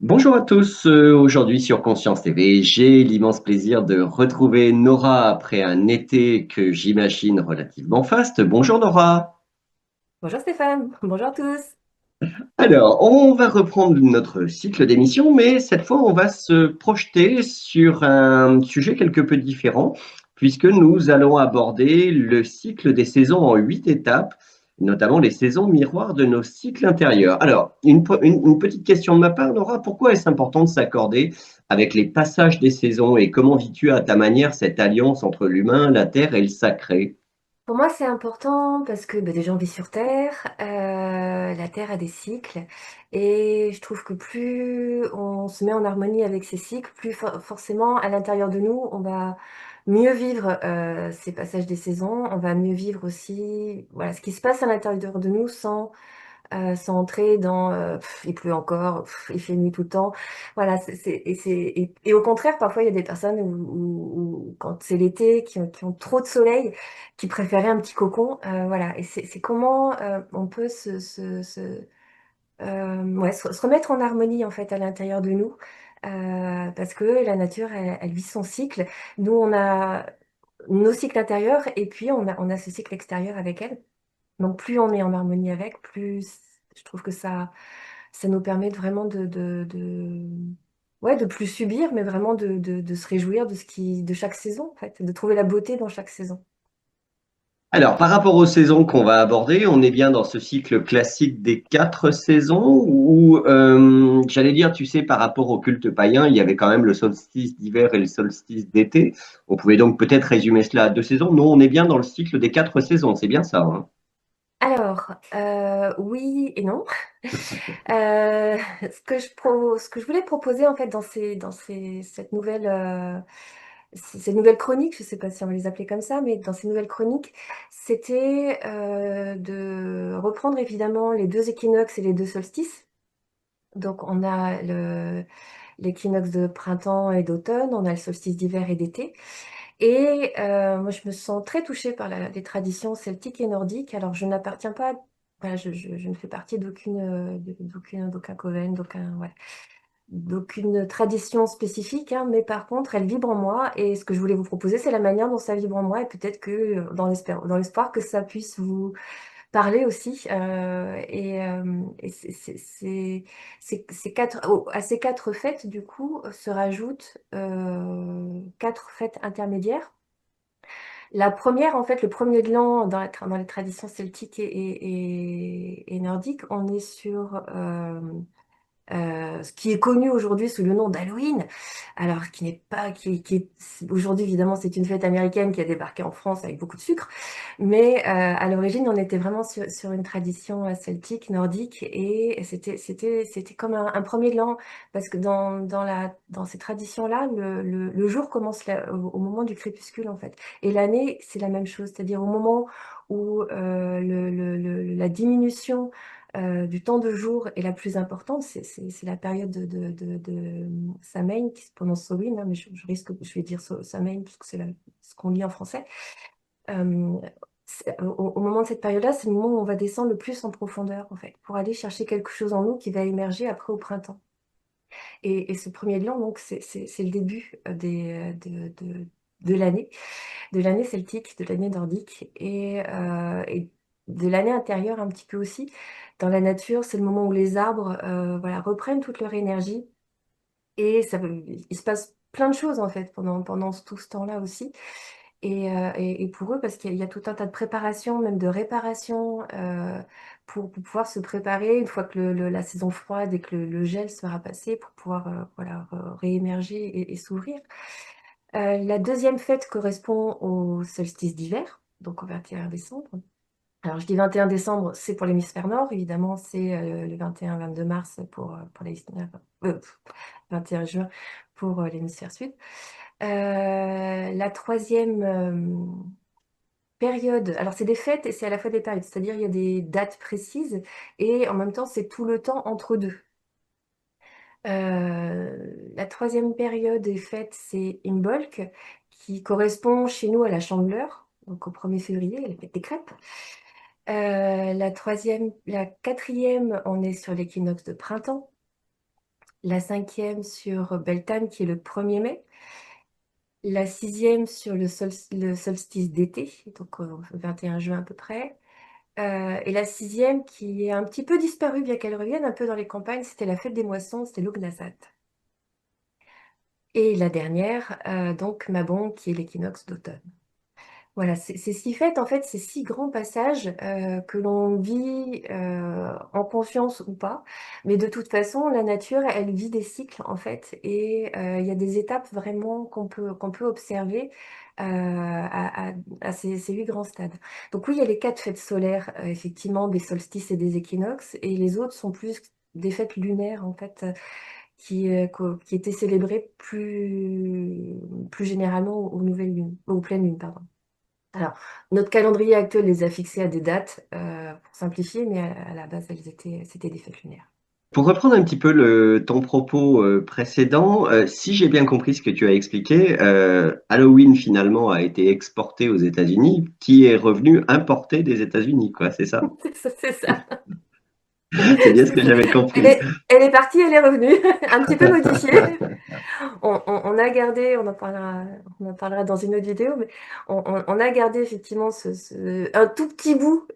Bonjour à tous, aujourd'hui sur Conscience TV, j'ai l'immense plaisir de retrouver Nora après un été que j'imagine relativement faste. Bonjour Nora. Bonjour Stéphane, bonjour à tous. Alors, on va reprendre notre cycle d'émissions, mais cette fois on va se projeter sur un sujet quelque peu différent, puisque nous allons aborder le cycle des saisons en 8 étapes, notamment les saisons miroirs de nos cycles intérieurs. Alors, une petite question de ma part, Nora, pourquoi est-ce important de s'accorder avec les passages des saisons et comment vis-tu à ta manière cette alliance entre l'humain, la terre et le sacré? Pour moi, c'est important parce que déjà on vit sur Terre, la Terre a des cycles et je trouve que plus on se met en harmonie avec ces cycles, plus forcément à l'intérieur de nous, on va mieux vivre ces passages des saisons, on va mieux vivre aussi voilà, ce qui se passe à l'intérieur de nous sans entrer dans il pleut encore, il fait nuit tout le temps. Voilà, et au contraire, parfois il y a des personnes quand c'est l'été, qui ont trop de soleil, qui préféraient un petit cocon. Voilà, et c'est comment on peut ouais, se remettre en harmonie en fait à l'intérieur de nous. Parce que la nature, elle vit son cycle. Nous, on a nos cycles intérieurs et puis on a ce cycle extérieur avec elle. Donc plus on est en harmonie avec, plus je trouve que ça nous permet vraiment ouais, de plus subir, mais vraiment de se réjouir de chaque saison, en fait, de trouver la beauté dans chaque saison. Alors, par rapport aux saisons qu'on va aborder, on est bien dans ce cycle classique des 4 saisons où, j'allais dire, tu sais, par rapport au culte païen, il y avait quand même le solstice d'hiver et le solstice d'été. On pouvait donc peut-être résumer cela à 2 saisons. Non, on est bien dans le cycle des 4 saisons, c'est bien ça, hein. Alors, oui et non. Ce que je voulais proposer en fait ces nouvelles chroniques, je ne sais pas si on va les appeler comme ça, mais dans ces nouvelles chroniques, c'était de reprendre évidemment les deux équinoxes et les deux solstices. Donc on a l'équinoxe de printemps et d'automne, on a le solstice d'hiver et d'été. Et moi, je me sens très touchée par les traditions celtiques et nordiques. Alors, je n'appartiens pas, voilà, je ne fais partie d'aucun coven, ouais, d'aucune tradition spécifique, hein, mais par contre, elle vibre en moi. Et ce que je voulais vous proposer, c'est la manière dont ça vibre en moi, et peut-être que dans l'espoir que ça puisse vous parler aussi. Et à ces quatre fêtes, du coup, se rajoutent quatre fêtes intermédiaires. La première, en fait, le premier de l'an dans les traditions celtiques et nordiques, on est sur ce qui est connu aujourd'hui sous le nom d'Halloween, alors qui n'est pas, aujourd'hui évidemment c'est une fête américaine qui a débarqué en France avec beaucoup de sucre, mais à l'origine on était vraiment sur une tradition celtique, nordique, et c'était comme un premier de l'an, parce que dans ces traditions-là, le jour commence au moment du crépuscule en fait, et l'année c'est la même chose, c'est-à-dire au moment où la diminution du temps de jour est la plus importante, c'est la période de Samhain, qui se prononce Samhain, hein, mais je risque, je vais dire Samhain, parce que ce qu'on lit en français. Euh, au moment de cette période-là, c'est le moment où on va descendre le plus en profondeur, en fait, pour aller chercher quelque chose en nous qui va émerger après au printemps. Et ce premier de l'an, donc, c'est le début de l'année celtique, de l'année nordique et de l'année intérieure un petit peu aussi. Dans la nature, c'est le moment où les arbres voilà, reprennent toute leur énergie et il se passe plein de choses en fait pendant tout ce temps-là aussi. Et pour eux, parce qu'il y a tout un tas de préparations, même de réparations, pour pouvoir se préparer une fois que la saison froide et que le gel sera passé pour pouvoir voilà, réémerger et s'ouvrir. La deuxième fête correspond au solstice d'hiver, donc au 21 décembre. Alors je dis 21 décembre, c'est pour l'hémisphère nord, évidemment, c'est le 21-22 mars pour l'hémisphère, 21 juin pour l'hémisphère sud. La troisième période, alors c'est des fêtes et c'est à la fois des périodes, c'est-à-dire il y a des dates précises et en même temps c'est tout le temps entre deux. La troisième période des fêtes, c'est Imbolc, qui correspond chez nous à la Chandeleur. donc au 1er février, la fête des crêpes. La quatrième, on est sur l'équinoxe de printemps. La cinquième sur Beltane, qui est le 1er mai. La sixième sur le solstice d'été, donc au 21 juin à peu près. Et la sixième, qui est un petit peu disparue, bien qu'elle revienne un peu dans les campagnes, c'était la fête des moissons, c'était l'Ugnasat. Et la dernière, donc Mabon, qui est l'équinoxe d'automne. Voilà, c'est ce qui fait en fait ces 6 grands passages que l'on vit en conscience ou pas. Mais de toute façon, la nature, elle vit des cycles en fait. Et il y a des étapes vraiment qu'on peut observer à ces 8 grands stades. Donc oui, il y a les 4 fêtes solaires, effectivement, des solstices et des équinoxes. Et les autres sont plus des fêtes lunaires en fait. Qui étaient célébrées plus généralement aux nouvelles lunes, aux pleines lunes, pardon. Alors, notre calendrier actuel les a fixés à des dates, pour simplifier, mais à la base, c'était des fêtes lunaires. Pour reprendre un petit peu ton propos précédent, si j'ai bien compris ce que tu as expliqué, Halloween finalement a été exporté aux États-Unis, qui est revenu importé des États-Unis, quoi, c'est ça? C'est ça. C'est bien ce que j'avais Elle compris. est, elle est partie, elle est revenue, un petit peu modifiée. On a gardé, on en parlera dans une autre vidéo, mais on a gardé effectivement un tout petit bout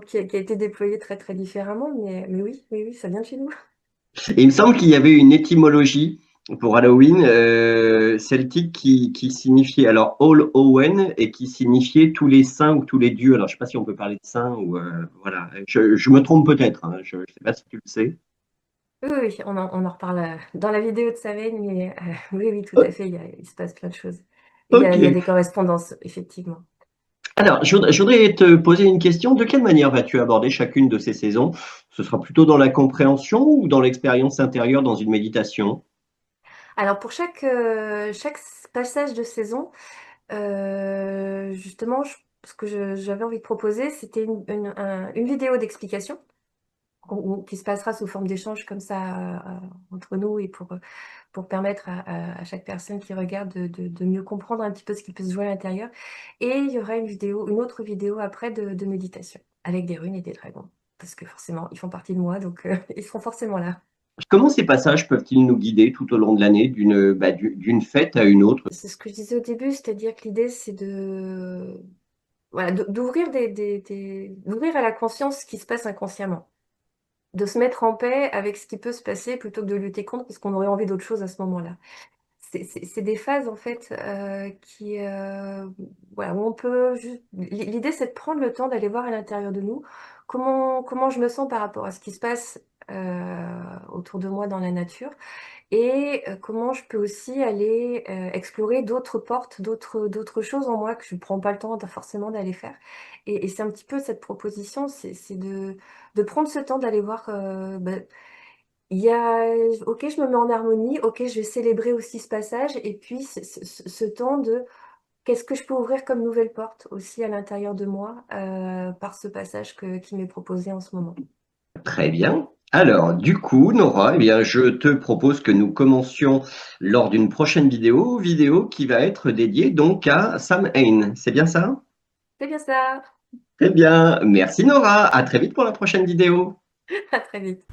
qui a été déployé très très différemment, mais oui, oui, oui, ça vient de chez nous. Et il me semble qu'il y avait une étymologie pour Halloween celtique qui signifiait alors All Owen et qui signifiait tous les saints ou tous les dieux. Alors je ne sais pas si on peut parler de saints ou voilà. Je me trompe peut-être. Hein, je ne sais pas si tu le sais. Oui, oui, on en reparle dans la vidéo de Savaigne, mais oui, oui, tout à O- fait, il se passe plein de choses. Il y a Ok. des correspondances, effectivement. Alors je voudrais te poser une question. De quelle manière vas-tu aborder chacune de ces saisons? Ce sera plutôt dans la compréhension ou dans l'expérience intérieure dans une méditation? Alors, pour chaque passage de saison, justement, ce que j'avais envie de proposer, c'était une vidéo d'explication qui se passera sous forme d'échange comme ça entre nous et pour permettre à chaque personne qui regarde de mieux comprendre un petit peu ce qui peut se jouer à l'intérieur. Et il y aura une autre vidéo après de méditation avec des runes et des dragons. Parce que forcément, ils font partie de moi, donc ils seront forcément là. Comment ces passages peuvent-ils nous guider tout au long de l'année d'une fête à une autre? C'est ce que je disais au début, c'est-à-dire que l'idée, c'est voilà, d'ouvrir d'ouvrir à la conscience ce qui se passe inconsciemment. De se mettre en paix avec ce qui peut se passer plutôt que de lutter contre, parce qu'on aurait envie d'autre chose à ce moment-là. C'est des phases en fait voilà, où on peut juste. L'idée, c'est de prendre le temps d'aller voir à l'intérieur de nous comment je me sens par rapport à ce qui se passe autour de moi dans la nature et comment je peux aussi aller explorer d'autres portes, d'autres choses en moi que je ne prends pas le temps forcément d'aller faire. Et c'est un petit peu cette proposition, c'est de prendre ce temps d'aller voir. Il y a, ok, je me mets en harmonie, ok, je vais célébrer aussi ce passage, et puis ce temps de qu'est-ce que je peux ouvrir comme nouvelle porte aussi à l'intérieur de moi par ce passage qui m'est proposé en ce moment. Très bien. Alors, du coup, Nora, eh bien, je te propose que nous commencions lors d'une prochaine vidéo qui va être dédiée donc à Samhain. C'est bien ça? C'est bien ça, Très bien. Merci Nora. À très vite pour la prochaine vidéo. à très vite.